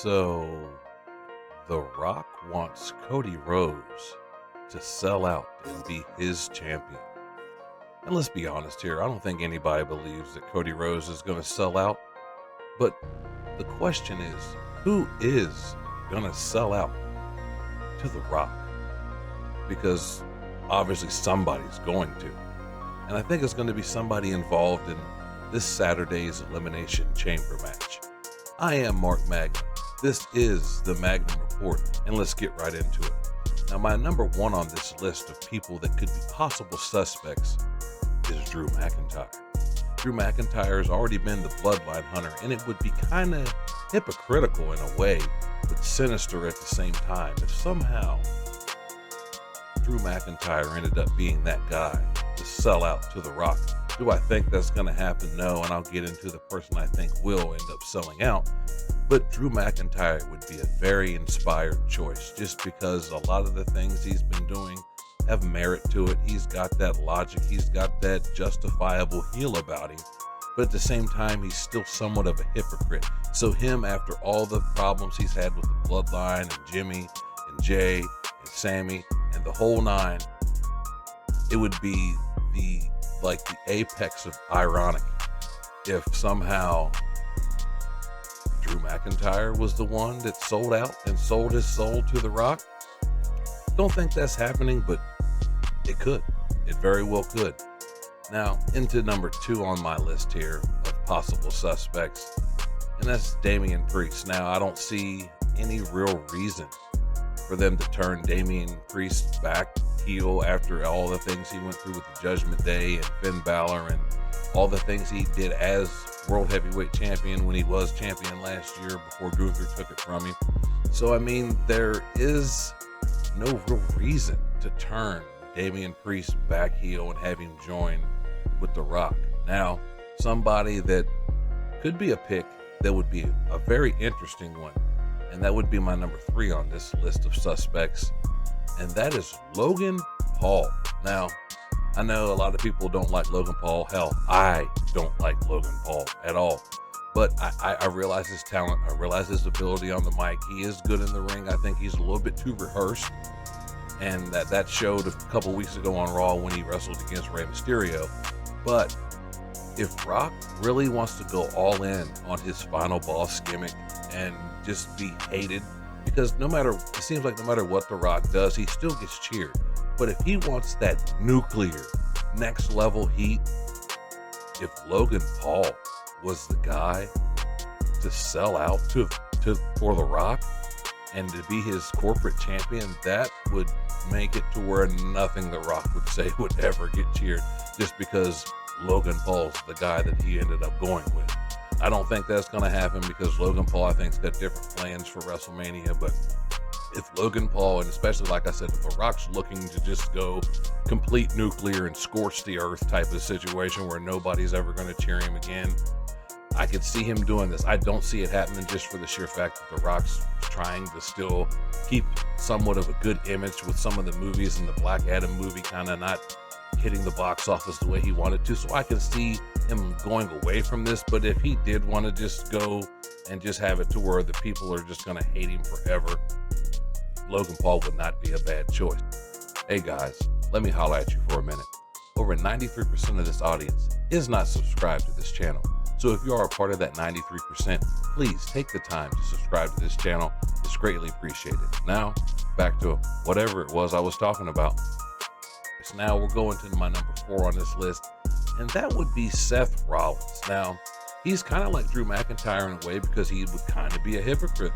So, The Rock wants Cody Rhodes to sell out and be his champion. And let's be honest here, I don't think anybody believes that Cody Rhodes is going to sell out. But the question is, who is going to sell out to The Rock? Because obviously somebody's going to. And I think it's going to be somebody involved in this Saturday's Elimination Chamber match. I am Mark Magnum. This is the Magnum Report, and let's get right into it. Now, my number one on this list of people that could be possible suspects is Drew McIntyre. Drew McIntyre has already been the bloodline hunter, and it would be kind of hypocritical in a way, but sinister at the same time, if somehow Drew McIntyre ended up being that guy to sell out to The Rock. Do I think that's going to happen? No, and I'll get into the person I think will end up selling out. But Drew McIntyre would be a very inspired choice just because a lot of the things he's been doing have merit to it. He's got that logic. He's got that justifiable heel about him. But at the same time, he's still somewhat of a hypocrite. So him, after all the problems he's had with the bloodline and Jimmy and Jay and Sammy and the whole nine, it would be the apex of ironic if somehow Drew McIntyre was the one that sold out and sold his soul to The Rock. Don't think that's happening, but it could. It very well could. Now, into number two on my list here of possible suspects, and that's Damian Priest. Now, I don't see any real reason for them to turn Damian Priest back heel after all the things he went through with the Judgment Day and Finn Balor and all the things he did as World Heavyweight Champion when he was champion last year before Gunther took it from him. So, I mean, there is no real reason to turn Damian Priest back heel and have him join with The Rock. Now, somebody that could be a pick that would be a very interesting one, and that would be my number three on this list of suspects, and that is Logan Paul. Now, I know a lot of people don't like Logan Paul. Hell, I don't like Logan Paul at all. But I realize his talent. I realize his ability on the mic. He is good in the ring. I think he's a little bit too rehearsed. And that showed a couple weeks ago on Raw when he wrestled against Rey Mysterio. But if Rock really wants to go all in on his final boss gimmick and just be hated, because it seems like no matter what The Rock does, he still gets cheered. But if he wants that nuclear next level heat, if Logan Paul was the guy to sell out for The Rock and to be his corporate champion, that would make it to where nothing The Rock would say would ever get cheered, just because Logan Paul's the guy that he ended up going with. I don't think that's going to happen because Logan Paul, I think, has got different plans for WrestleMania. But if Logan Paul, and especially like I said, if The Rock's looking to just go complete nuclear and scorch the earth type of situation where nobody's ever going to cheer him again, I could see him doing this. I don't see it happening just for the sheer fact that The Rock's trying to still keep somewhat of a good image with some of the movies, and the Black Adam movie kind of not hitting the box office the way he wanted to. So I can see him going away from this. But if he did want to just go and just have it to where the people are just going to hate him forever, Logan Paul would not be a bad choice. Hey guys, let me holler at you for a minute. Over 93% of this audience is not subscribed to this channel. So if you are a part of that 93%, please take the time to subscribe to this channel. It's greatly appreciated. Now, back to whatever it was I was talking about. So now we're going to my number four on this list, and that would be Seth Rollins. Now, he's kind of like Drew McIntyre in a way because he would kind of be a hypocrite.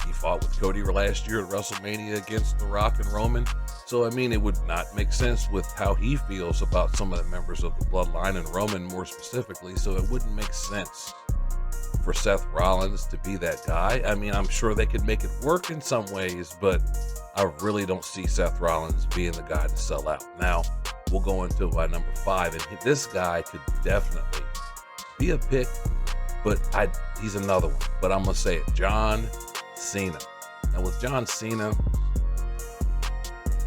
He fought with Cody last year at WrestleMania against The Rock and Roman. So, I mean, it would not make sense with how he feels about some of the members of the bloodline and Roman more specifically. So it wouldn't make sense for Seth Rollins to be that guy. I mean, I'm sure they could make it work in some ways, but I really don't see Seth Rollins being the guy to sell out. Now, we'll go into my number five, and this guy could definitely be a pick, but he's another one. But I'm going to say it, John Cena. Now, with John Cena,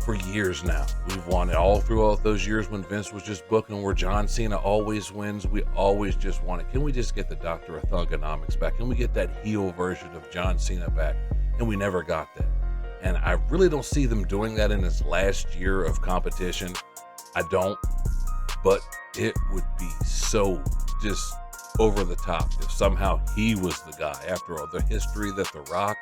for years now. We've won it all throughout those years when Vince was just booking, where John Cena always wins. We always just want it. Can we just get the Doctor of Thugonomics back? Can we get that heel version of John Cena back? And we never got that. And I really don't see them doing that in this last year of competition. I don't. But it would be so just over the top if somehow he was the guy, after all the history that The Rock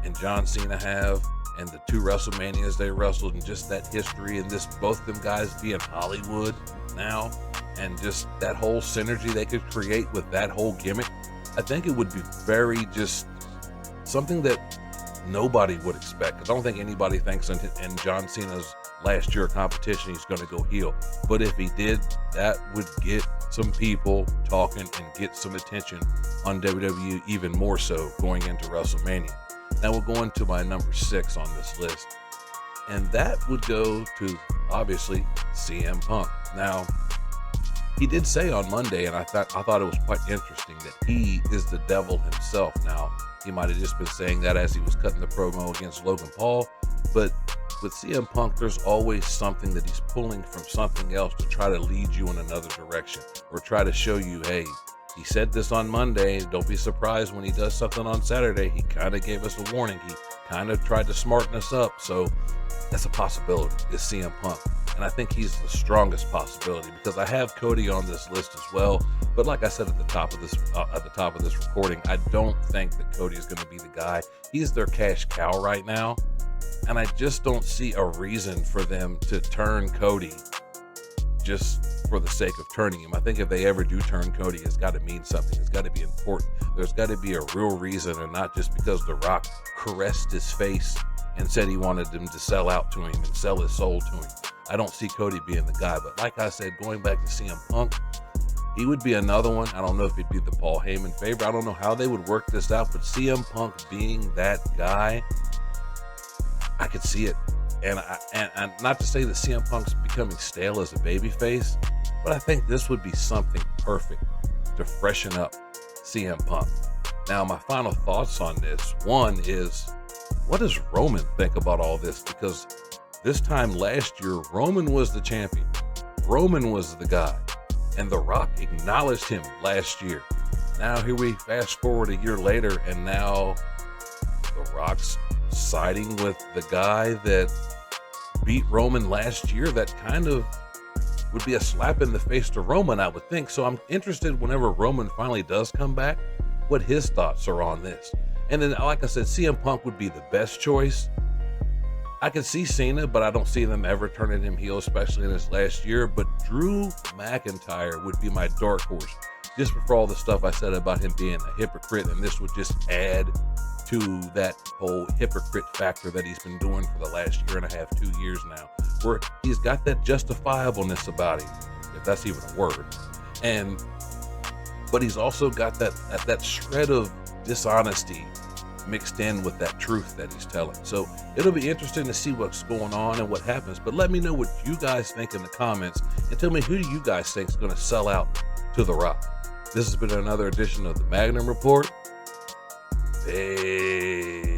and John Cena have, and the 2 WrestleManias they wrestled, and just that history, and this both them guys being Hollywood now, and just that whole synergy they could create with that whole gimmick. I think it would be very just something that nobody would expect. I don't think anybody thinks in John Cena's last year of competition he's going to go heel. But if he did, that would get some people talking and get some attention on WWE even more so going into WrestleMania. Now we'll go into my number 6 on this list, and that would go to, obviously, CM Punk. Now, he did say on Monday, and I thought it was quite interesting, that he is the devil himself. Now, he might have just been saying that as he was cutting the promo against Logan Paul, but with CM Punk, there's always something that he's pulling from something else to try to lead you in another direction, or try to show you, hey, he said this on Monday. Don't be surprised when he does something on Saturday. He kind of gave us a warning. He kind of tried to smarten us up. So that's a possibility, is CM Punk. And I think he's the strongest possibility, because I have Cody on this list as well. But like I said at the top of this recording, I don't think that Cody is going to be the guy. He's their cash cow right now. And I just don't see a reason for them to turn Cody just for the sake of turning him. I think if they ever do turn Cody, it's got to mean something. It's got to be important. There's got to be a real reason, and not just because The Rock caressed his face and said he wanted him to sell out to him and sell his soul to him. I don't see Cody being the guy. But like I said, going back to CM Punk, he would be another one. I don't know if he'd be the Paul Heyman favorite. I don't know how they would work this out, but CM Punk being that guy, I could see it. And not to say that CM Punk's becoming stale as a babyface, but I think this would be something perfect to freshen up CM Punk. Now, my final thoughts on this, one is, what does Roman think about all this? Because this time last year, Roman was the champion. Roman was the guy. And The Rock acknowledged him last year. Now here we fast forward a year later, and now The Rock's siding with the guy that beat Roman last year. That kind of would be a slap in the face to Roman, I would think. So I'm interested, whenever Roman finally does come back, what his thoughts are on this. And then, like I said, CM Punk would be the best choice. I could see Cena, but I don't see them ever turning him heel, especially in this last year. But Drew McIntyre would be my dark horse, just for all the stuff I said about him being a hypocrite, and this would just add to that whole hypocrite factor that he's been doing for the last year and a half, 2 years now, where he's got that justifiableness about him, if that's even a word. But he's also got that shred of dishonesty mixed in with that truth that he's telling. So it'll be interesting to see what's going on and what happens. But let me know what you guys think in the comments, and tell me, who do you guys think is going to sell out to The Rock? This has been another edition of the Magnum Report. Peace.